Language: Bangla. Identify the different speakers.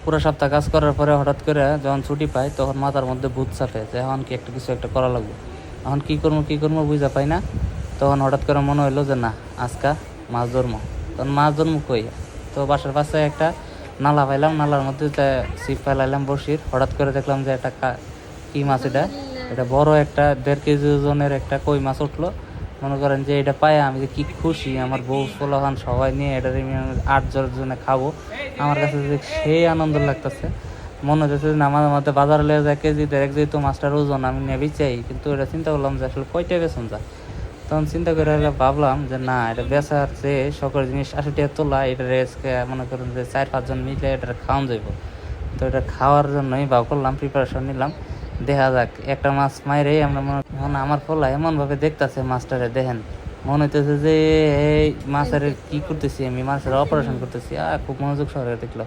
Speaker 1: পুরো সপ্তাহ কাজ করার পরে হঠাৎ করে যখন ছুটি পাই তখন মাথার মধ্যে ভূত চাপে যে এখন কি একটা কিছু একটা করা লাগবে, এখন কী করবো বুঝা পাই না। তখন হঠাৎ করে মনে হইলো যে না, আজকা মাছ ধরবো। তখন মাছ ধরবো কই, তো বাসার পাশে একটা নালা পাইলাম, নালার মধ্যে ছিপ ফেলাইলাম বসির। হঠাৎ করে দেখলাম যে একটা কি মাছ, এটা বড় একটা 1.5 কেজি ওজনের একটা কই মাছ উঠলো। মনে করেন যে এটা পায় আমি যে কি খুশি, আমার বউ পোলাপান সবাই নিয়ে এটা আমি 8 জন জনে খাবো। আমার কাছে যে সেই আনন্দ লাগতেছে, মনে হচ্ছে যে আমার মধ্যে বাজারে লেগে যায় কেজি 1.5 যেহেতু মাছটার ওজন আমি নেবি চাই, কিন্তু এটা চিন্তা করলাম যে আসলে কয়টা বেতন যায়। তখন চিন্তা করে ভাবলাম যে না, এটা বেচার চেয়ে সকল জিনিস 80 টাকা তোলা, এটা রেসকে মনে করেন যে 4-5 জন মিলে এটা খাওয়ান যাইব। তো এটা খাওয়ার জন্যই ভাব করলাম, প্রিপারেশন নিলাম। দেখা যাক, একটা মাছ মাইরে আমরা মনে আমার ফলা এমনভাবে দেখতেছে মাছটারে, দেখেন মনে হইতেছে যে এই মাছের কি করতেছি, আমি মাছের অপারেশন করতেছি। খুব মনোযোগ সহকারে দেখলো।